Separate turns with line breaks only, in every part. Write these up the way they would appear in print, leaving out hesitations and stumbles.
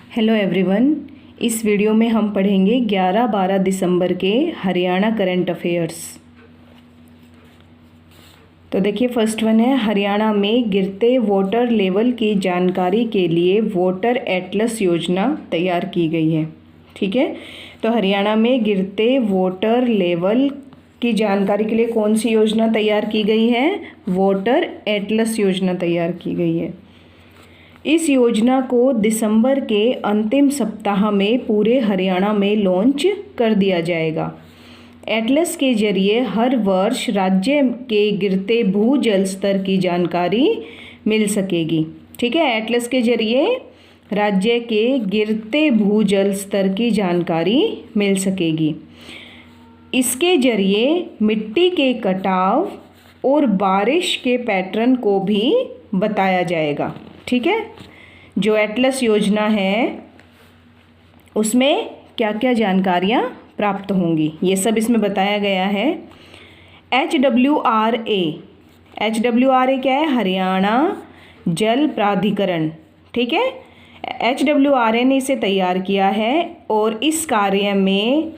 Hello everyone. इस video में हम पढ़ेंगे 11-12 दिसंबर के हरियाणा करंट अफेयर्स। तो देखिए, फर्स्ट वन है, हरियाणा में गिरते वोटर लेवल की जानकारी के लिए वोटर एटलस योजना तैयार की गई है। ठीक है, तो हरियाणा में गिरते वोटर लेवल की जानकारी के लिए कौन सी योजना तैयार की गई है? वोटर एटलस योजना तैयार की गई है। इस योजना को दिसंबर के अंतिम सप्ताह में पूरे हरियाणा में लॉन्च कर दिया जाएगा। एटलस के जरिए हर वर्ष राज्य के गिरते भूजल स्तर की जानकारी मिल सकेगी। ठीक है, एटलस के जरिए राज्य के गिरते भूजल स्तर की जानकारी मिल सकेगी। इसके जरिए मिट्टी के कटाव और बारिश के पैटर्न को भी बताया जाएगा। ठीक है, जो एटलस योजना है उसमें क्या क्या जानकारियाँ प्राप्त होंगी ये सब इसमें बताया गया है। HWRA क्या है? हरियाणा जल प्राधिकरण। ठीक है, HWRA ने इसे तैयार किया है और इस कार्य में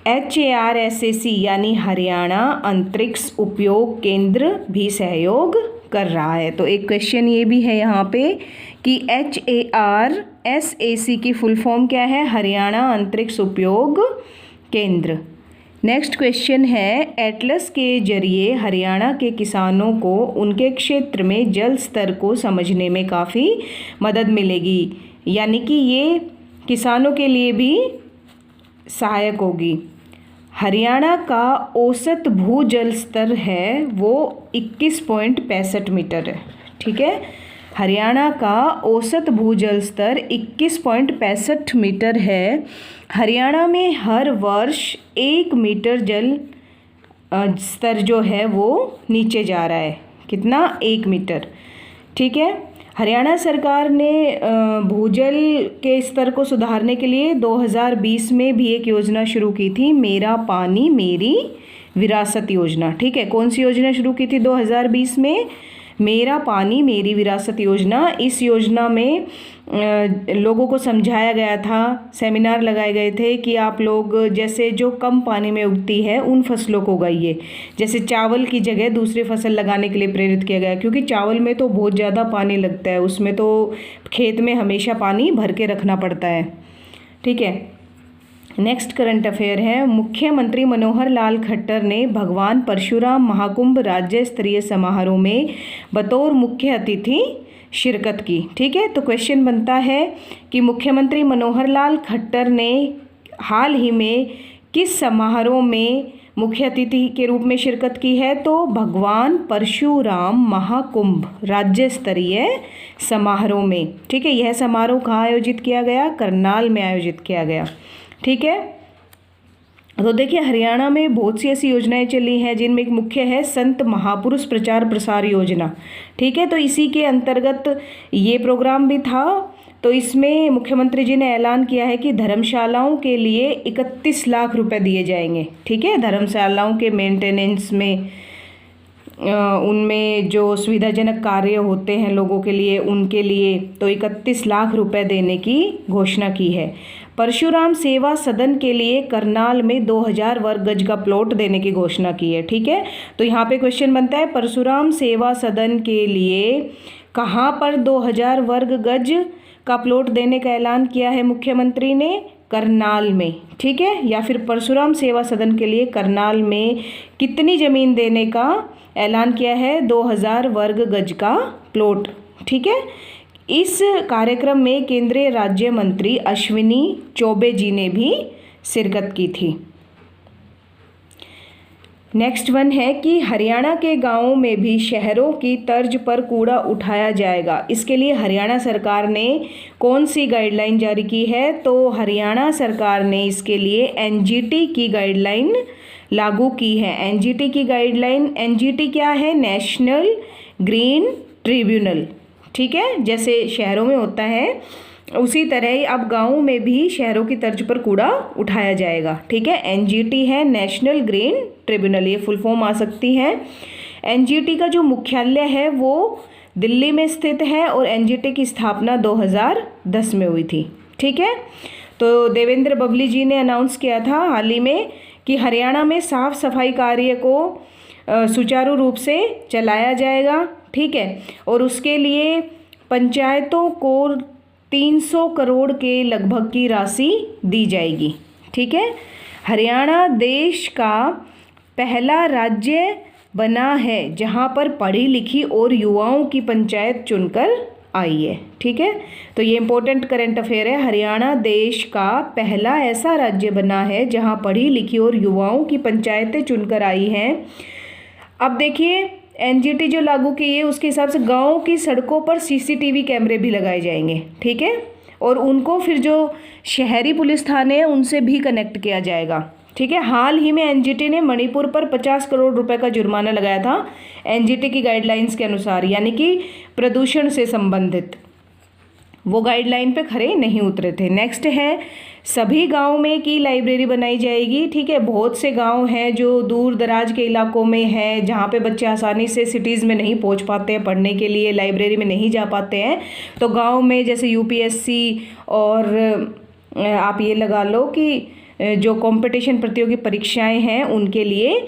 HARSAC यानी हरियाणा अंतरिक्ष उपयोग केंद्र भी सहयोग कर रहा है। तो एक क्वेश्चन ये भी है यहाँ पे कि HARSAC की फुल फॉर्म क्या है? हरियाणा अंतरिक्ष उपयोग केंद्र। नेक्स्ट क्वेश्चन है, एटलस के जरिए हरियाणा के किसानों को उनके क्षेत्र में जल स्तर को समझने में काफ़ी मदद मिलेगी, यानी कि ये किसानों के लिए भी सहायक होगी। हरियाणा का औसत भूजल स्तर है वो 21.65 मीटर है। ठीक है, हरियाणा का औसत भूजल स्तर 21.65 मीटर है। हरियाणा में हर वर्ष 1 मीटर जल स्तर जो है वो नीचे जा रहा है। कितना? 1 मीटर। ठीक है, हरियाणा सरकार ने भूजल के स्तर को सुधारने के लिए 2020 में भी एक योजना शुरू की थी, मेरा पानी मेरी विरासत योजना। ठीक है, कौन सी योजना शुरू की थी 2020 में? मेरा पानी मेरी विरासत योजना। इस योजना में लोगों को समझाया गया था, सेमिनार लगाए गए थे कि आप लोग जैसे जो कम पानी में उगती है उन फसलों को उगाइए। जैसे चावल की जगह दूसरी फसल लगाने के लिए प्रेरित किया गया, क्योंकि चावल में तो बहुत ज़्यादा पानी लगता है, उसमें तो खेत में हमेशा पानी भर के रखना पड़ता है। ठीक है, नेक्स्ट करंट अफेयर है, मुख्यमंत्री मनोहर लाल खट्टर ने भगवान परशुराम महाकुंभ राज्य स्तरीय समारोह में बतौर मुख्य अतिथि शिरकत की। ठीक है, तो क्वेश्चन बनता है कि मुख्यमंत्री मनोहर लाल खट्टर ने हाल ही में किस समारोह में मुख्य अतिथि के रूप में शिरकत की है? तो भगवान परशुराम महाकुंभ राज्य स्तरीय समारोह में। ठीक है, यह समारोह कहाँ आयोजित किया गया? करनाल में आयोजित किया गया। ठीक है, तो देखिए, हरियाणा में बहुत सी ऐसी योजनाएं चली हैं जिनमें एक मुख्य है संत महापुरुष प्रचार प्रसार योजना। ठीक है, तो इसी के अंतर्गत ये प्रोग्राम भी था। तो इसमें मुख्यमंत्री जी ने ऐलान किया है कि धर्मशालाओं के लिए 31 लाख रुपए दिए जाएंगे। ठीक है, धर्मशालाओं के मेंटेनेंस में उनमें जो सुविधाजनक कार्य होते हैं लोगों के लिए, उनके लिए तो 31 लाख रुपए देने की घोषणा की है। परशुराम सेवा सदन के लिए करनाल में 2000 वर्ग गज का प्लॉट देने की घोषणा की है। ठीक है, तो यहाँ पे क्वेश्चन बनता है, परशुराम सेवा सदन के लिए कहाँ पर 2000 वर्ग गज का प्लॉट देने का ऐलान किया है मुख्यमंत्री ने? करनाल में। ठीक है, या फिर परशुराम सेवा सदन के लिए करनाल में कितनी ज़मीन देने का ऐलान किया है? 2000 वर्ग गज का प्लॉट। ठीक है, इस कार्यक्रम में केंद्रीय राज्य मंत्री अश्विनी चौबे जी ने भी शिरकत की थी। नेक्स्ट वन है कि हरियाणा के गांवों में भी शहरों की तर्ज पर कूड़ा उठाया जाएगा। इसके लिए हरियाणा सरकार ने कौन सी गाइडलाइन जारी की है? तो हरियाणा सरकार ने इसके लिए NGT की गाइडलाइन लागू की है। NGT की गाइडलाइन, NGT क्या है? National green tribunal. ठीक है, जैसे शहरों में होता है उसी तरह अब गाँवों में भी शहरों की तर्ज पर कूड़ा उठाया जाएगा। ठीक है, NGT है नेशनल ग्रीन ट्रिब्यूनल, ये फुल फॉर्म आ सकती है। NGT का जो मुख्यालय है वो दिल्ली में स्थित है और एनजीटी की स्थापना 2010 में हुई थी। ठीक है, तो देवेंद्र बबली जी ने अनाउंस किया था हाल ही में कि हरियाणा में साफ सफाई कार्य को सुचारू रूप से चलाया जाएगा। ठीक है, और उसके लिए पंचायतों को 300 करोड़ के लगभग की राशि दी जाएगी। ठीक है, हरियाणा देश का पहला राज्य बना है जहां पर पढ़ी लिखी और युवाओं की पंचायत चुनकर आई है। ठीक है, तो ये इंपॉर्टेंट करंट अफेयर है। हरियाणा देश का पहला ऐसा राज्य बना है जहां पढ़ी लिखी और युवाओं की पंचायतें चुनकर आई हैं। अब देखिए, एनजीटी जो लागू की है उसके हिसाब से गाँव की सड़कों पर सीसीटीवी कैमरे भी लगाए जाएंगे। ठीक है, और उनको फिर जो शहरी पुलिस थाने हैं उनसे भी कनेक्ट किया जाएगा। ठीक है, हाल ही में एनजीटी ने मणिपुर पर 50 करोड़ रुपए का जुर्माना लगाया था एनजीटी की गाइडलाइंस के अनुसार, यानी कि प्रदूषण से संबंधित वो गाइडलाइन पे खरे नहीं उतरे थे। नेक्स्ट है, सभी गांव में की लाइब्रेरी बनाई जाएगी। ठीक है, बहुत से गांव हैं जो दूर दराज के इलाकों में हैं जहां पे बच्चे आसानी से सिटीज़ में नहीं पहुंच पाते हैं पढ़ने के लिए, लाइब्रेरी में नहीं जा पाते हैं। तो गांव में जैसे यूपीएससी और आप ये लगा लो कि जो कंपटीशन प्रतियोगी परीक्षाएं हैं उनके लिए